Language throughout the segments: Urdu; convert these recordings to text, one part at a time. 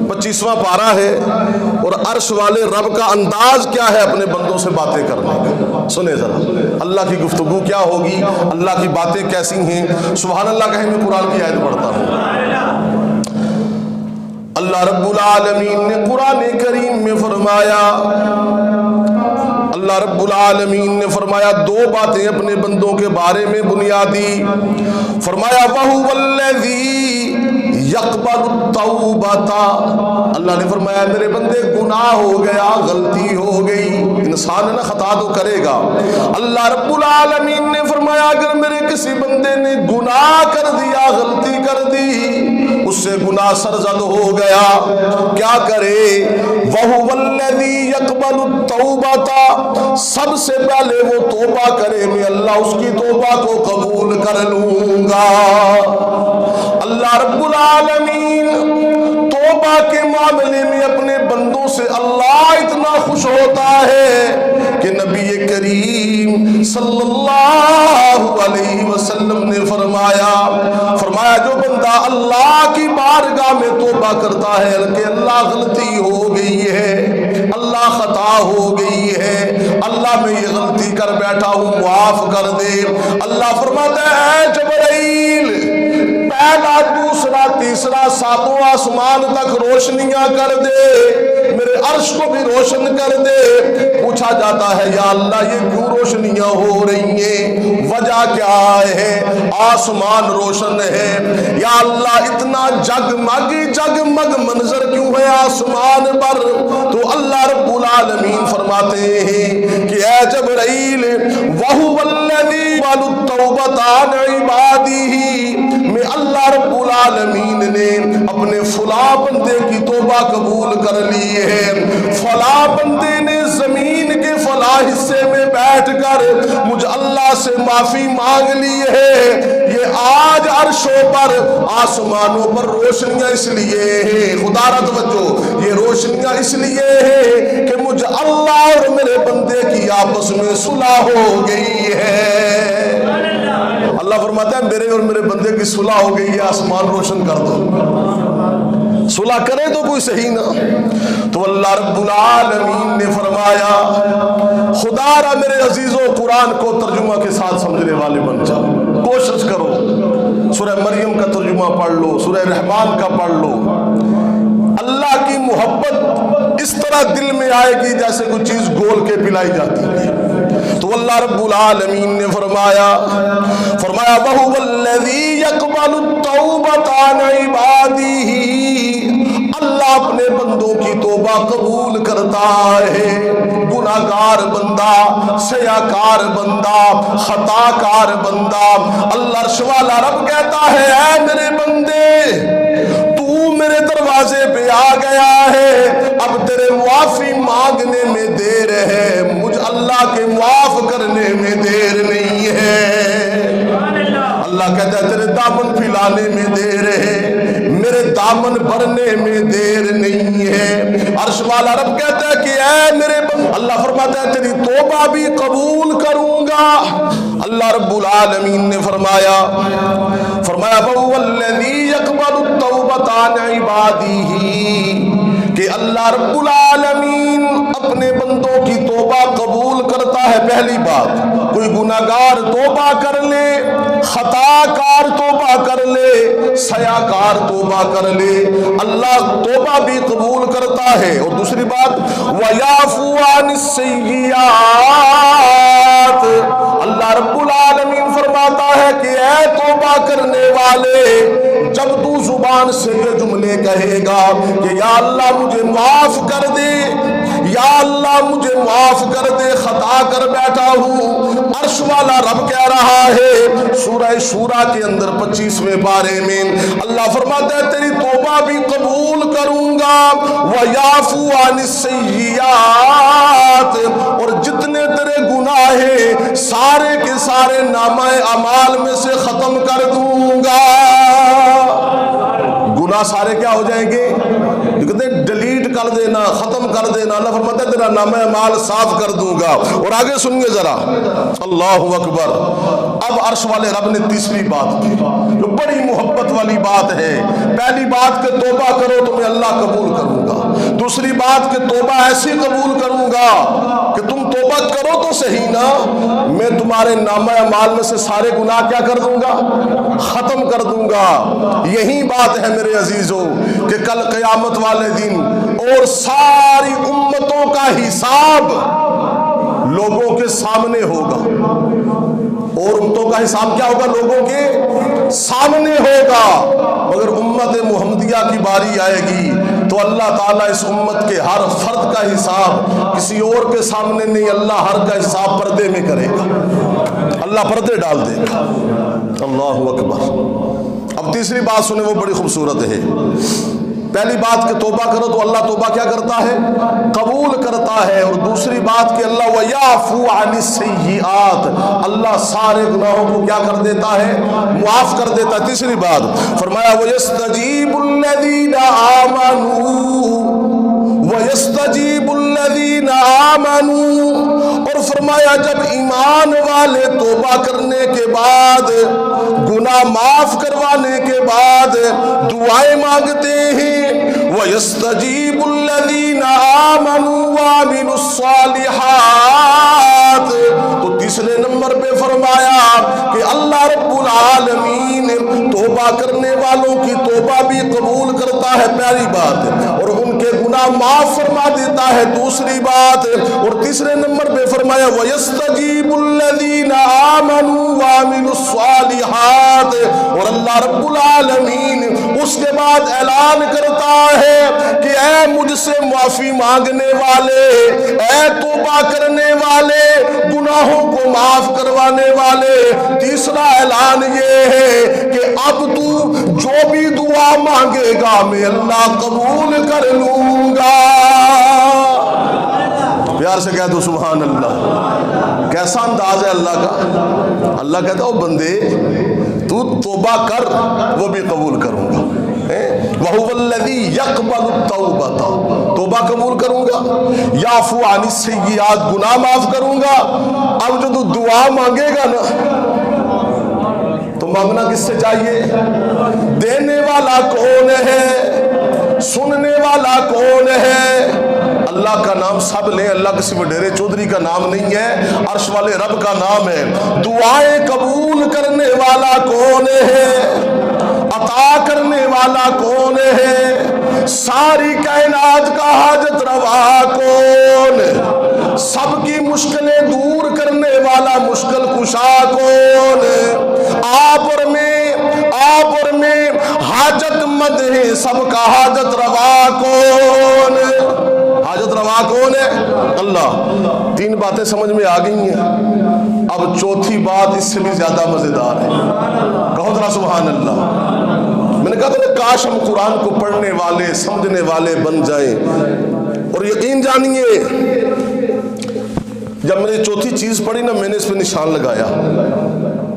25واں پارہ ہے، اور عرش والے رب کا انداز کیا ہے اپنے بندوں سے باتیں کرنے کا. سنیں ذرا اللہ کی گفتگو کیا ہوگی، اللہ کی باتیں کیسی ہیں. سبحان اللہ کہیں میں قرآن کی آیت پڑھتا ہوں. اللہ رب العالمین نے قرآن کریم میں فرمایا، اللہ رب العالمین نے فرمایا دو باتیں اپنے بندوں کے بارے میں بنیادی. فرمایا وَهُوَ الَّذِي يَقْبَلُ التَّوْبَةَ. اللہ نے فرمایا میرے بندے گناہ ہو گیا، غلطی ہو گئی، انسان نہ خطا تو کرے گا. اللہ رب العالمین نے فرمایا اگر میرے کسی بندے نے گناہ کر دیا، غلطی کر دی، اس سے گناہ سرزد ہو گیا، کیا کرے؟ وَهُوَ الَّذِي يَقْبَلُ التَّوْبَةَ. سب سے پہلے وہ توبہ کرے، میں اللہ اس کی توبہ کو قبول کر لوں گا. اللہ رب العالمین توبہ کے معاملے میں اپنے بندوں سے اللہ اتنا خوش ہوتا ہے کہ نبی کریم صلی اللہ علیہ وسلم نے فرمایا جو بندہ اللہ کی بارگاہ میں توبہ کرتا ہے کہ اللہ غلطی ہو گئی ہے، اللہ خطا ہو گئی ہے، اللہ میں یہ غلطی کر بیٹھا ہوں، معاف کر دے. اللہ فرماتا ہے اے جبرائیل پہلا دوسرا تیسرا ساتوں آسمان تک روشنیاں کر دے، میرے عرش کو بھی روشن کر دے. پوچھا جاتا ہے یا اللہ یہ کیوں روشنیاں ہو رہی ہیں، وجہ کیا ہے؟ آسمان روشن ہے. یا اللہ اتنا جگمگ منظر کیوں ہے آسمان پر؟ تو اللہ رب العالمین فرماتے ہیں کہ اے جبرائیل وَهُوَ الَّذِي يَقْبَلُ التَّوْبَةَ عَنْ عِبَادِهِ. میں اللہ رب العالمین نے اپنے فلاں بندے کی توبہ قبول کر لی ہے، فلاں بندے نے زمین کے فلاں حصے میں بیٹھ کر مجھ اللہ سے معافی مانگ لی ہے. یہ آج عرشوں پر آسمانوں پر روشنیاں اس لیے ہیں، خدا را توجہ، یہ روشنیاں اس لیے ہیں کہ مجھ اللہ اور میرے بندے کی آپس میں صلح ہو گئی ہے. اللہ فرماتا ہے میرے اور میرے بندے کی صلح ہو گئی ہے، آسمان روشن کر دو. صلح کرے تو کوئی صحیح نہ. تو اللہ رب العالمین نے فرمایا خدا را میرے عزیزوں قرآن کو ترجمہ کے ساتھ سمجھنے والے بن جاؤ، کوشش کرو. سورہ مریم کا ترجمہ پڑھ لو، سورہ رحمان کا پڑھ لو. اللہ کی محبت اس طرح دل میں آئے گی جیسے کوئی چیز گول کے پلائی جاتی ہے. تو اللہ رب العالمین نے فرمایا وَهُوَ الَّذِي يَقْبَلُ التَّوْبَةَ عَنْ عِبَادِهِ. اللہ اپنے بندوں کی توبہ قبول کرتا ہے. گناہگار بندہ، سیاکار بندہ، خطا کار بندہ، اللہ عرش والا رب کہتا ہے اے میرے بندے تو میرے دروازے پہ آ گیا ہے، اب تیرے معافی مانگنے میں دیر ہے، مجھ اللہ کے معاف کرنے میں دیر نہیں ہے. اللہ کہتا ہے تیرے دامن پھیلانے میں دیر ہے، میرے دامن بھرنے میں دیر نہیں ہے. عرش والا رب کہتا ہے کہ اے میرے اللہ فرماتا ہے تیری توبہ بھی قبول کروں گا. اللہ رب العالمین نے فرمایا وَهُوَ الَّذِي يَقْبَلُ التَّوْبَةَ عَنْ عِبَادِهِ. کہ اللہ رب العالمین اپنے بندوں کی توبہ قبول کرتا ہے. پہلی بات، کوئی گناہگار توبہ کر لے، خطا کار توبہ کر لے، سیاکار توبہ کر لے، اللہ توبہ بھی قبول کرتا ہے. اور دوسری بات وَيَعْفُو عَنِ السَّيِّئَاتِ. اللہ رب العالمین فرماتا ہے کہ اے توبہ کرنے والے، جب تو زبان سے یہ جملے کہے گا کہ یا اللہ مجھے معاف کر دے، یا اللہ مجھے معاف کر دے، خطا کر بیٹھا ہوں، عرش والا رب کہہ رہا ہے سورہ شورى کے اندر 25ویں پارے میں اللہ فرماتا ہے تیری توبہ بھی قبول کروں گا. وَيَعْفُو عَنِ السَّيِّئَاتِ. اور جتنے تیرے گناہ ہیں سارے کے سارے نامہ اعمال میں سے ختم کر دوں گا. گناہ سارے کیا ہو جائیں گے؟ کہتے ہیں ڈیلیٹ کر دینا، ختم کر دینا، اللہ فرماتا ہے تیرا نامہ اعمال صاف کر دوں گا۔ اور آگے سنیے ذرا، اللہ اکبر۔ اب عرش والے رب نے تیسری بات کی جو بڑی محبت والی بات ہے۔ پہلی بات کہ توبہ کرو تو میں اللہ قبول کروں گا، دوسری بات کہ توبہ ایسی قبول کروں گا کہ تم توبہ کرو تو صحیح نا، میں تمہارے نامہ اعمال میں سے سارے گناہ کیا کر دوں گا، ختم کر دوں گا۔ یہی بات ہے میرے عزیزوں کہ کل قیامت والے دن اور ساری امتوں کا حساب لوگوں کے سامنے ہوگا، اور امتوں کا حساب کیا ہوگا، لوگوں کے سامنے ہوگا، مگر امت محمدیہ کی باری آئے گی تو اللہ تعالیٰ اس امت کے ہر فرد کا حساب کسی اور کے سامنے نہیں، اللہ ہر کا حساب پردے میں کرے گا، اللہ پردے ڈال دے گا۔ اللہ اکبر۔ اب تیسری بات سنیں، وہ بڑی خوبصورت ہے۔ پہلی بات کہ توبہ کرو تو اللہ توبہ کیا کرتا ہے، قبول کرتا ہے، اور دوسری بات کہ اللہ وَيَعْفُو عَنِ السَّيِّئَاتِ، اللہ سارے گناہوں کو کیا کر دیتا ہے، معاف کر دیتا ہے۔ تیسری بات فرمایا وَيَسْتَجِيبُ الَّذِينَ آمَنُوا وَيَسْتَجِيبُ الَّذِينَ آمَنُوا، اور فرمایا جب ایمان والے توبہ کرنے کے بعد، گناہ معاف کروانے کے بعد دعائیں مانگتے ہیں، وَيَسْتَجِيبُ الَّذِينَ آمَنُوا وَعَمِلُوا الصَّالِحَاتِ، تو تیسرے نمبر پہ فرمایا کہ اللہ رب العالمین توبہ کرنے والوں کی توبہ بھی قبول کرتا ہے، پہلی بات، اور ان کے گناہ معاف فرما دیتا ہے، دوسری بات، اور تیسرے نمبر پہ فرمایا وَيَسْتَجِيبُ الَّذِينَ آمَنُوا وَعَمِلُوا الصَّالِحَاتِ، اور اللہ رب العالمین اس کے بعد اعلان کرتا ہے کہ اے مجھ سے معافی مانگنے والے، اے توبہ کرنے والے، گناہوں کو معاف کروانے والے، تیسرا اعلان یہ ہے کہ اب تو جو بھی دعا مانگے گا میں اللہ قبول کر لوں گا۔ پیار سے کہہ دو سبحان اللہ۔ کیسا انداز ہے اللہ کا، اللہ کہتا ہے او بندے تو توبہ کر وہ بھی قبول کروں گا، وَهُوَ الَّذِي يَقْبَلُ التَّوْبَةَ، توبہ قبول کروں گا، یعفو عن السیئات، گناہ معاف کروں گا۔ اب جو تو دعا مانگے گا نا تو مانگنا کس سے چاہیے، دینے والا کون ہے، سننے والا کون ہے، اللہ کا نام سب لیں، اللہ کسی وڈیرے چودھری کا نام نہیں ہے، عرش والے رب کا نام ہے۔ دعائیں قبول کرنے والا کون ہے، عطا کرنے والا کون ہے، ساری کائنات کا حاجت روا کون، سب کی مشکلیں دور کرنے والا مشکل کشا کون، آپ اور میں حاجت مند ہے، سب کا حاجت روا کون، حاجت روا کون ہے، اللہ۔ تین باتیں سمجھ میں آ گئی ہیں، اب چوتھی بات اس سے بھی زیادہ مزیدار ہے، کہو ذرا سبحان اللہ۔ میں نے کہا تھا کہ کاش ہم قرآن کو پڑھنے والے سمجھنے والے بن جائیں، اور یقین جانیے جب میں نے چوتھی چیز پڑھی نا میں نے اس پہ نشان لگایا،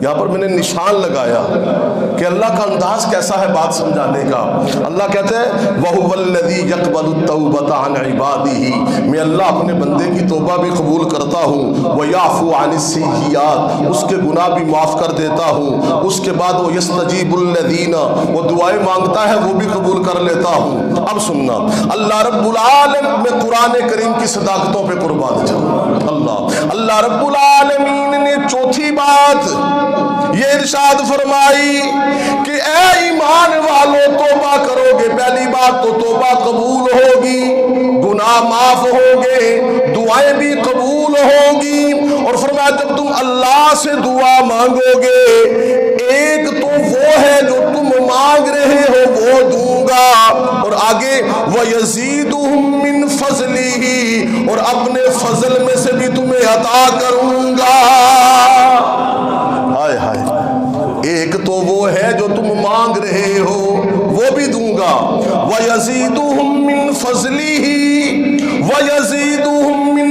یہاں پر میں نے نشان لگایا کہ اللہ کا انداز کیسا ہے بات سمجھانے کا۔ اللہ کہتے ہیں وَهُوَ الَّذِي يَقْبَلُ التَّوْبَةَ عَنْ عِبَادِهِ، میں اللہ اپنے بندے کی توبہ بھی قبول کرتا ہوں، وَيَعْفُو عَنِ السَّيِّئَاتِ، اس کے گناہ بھی معاف کر دیتا ہوں، اس کے بعد وَيَسْتَجِيبُ الَّذِينَ، وہ دعائیں مانگتا ہے وہ بھی قبول کر لیتا ہوں۔ اب سننا، اللہ رب العالمین، میں قرآن کریم کی صداقتوں پہ قربان جاؤں، اللہ رب العالمین نے چوتھی بات یہ ارشاد فرمائی کہ اے ایمان والو توبہ کرو گے، پہلی بات تو توبہ قبول ہوگی، گناہ معاف ہوں گے، دعائیں بھی قبول ہوں گی، اور فرمایا جب تم اللہ سے دعا مانگو گے ایک تو وہ ہے جو تم مانگ رہے ہو وہ دوں گا، اور آگے وَيَزِيدُهُم مِّن فَضْلِهِ، اور اپنے فضل میں سے بھی تمہیں عطا کروں گا۔ ہائے ہائے، ایک تو وہ ہے جو تم مانگ رہے ہو وہ بھی دوں گا، وَيَزِيدُهُم مِّن فَضْلِهِ وَيَزِيدُهُم مِّن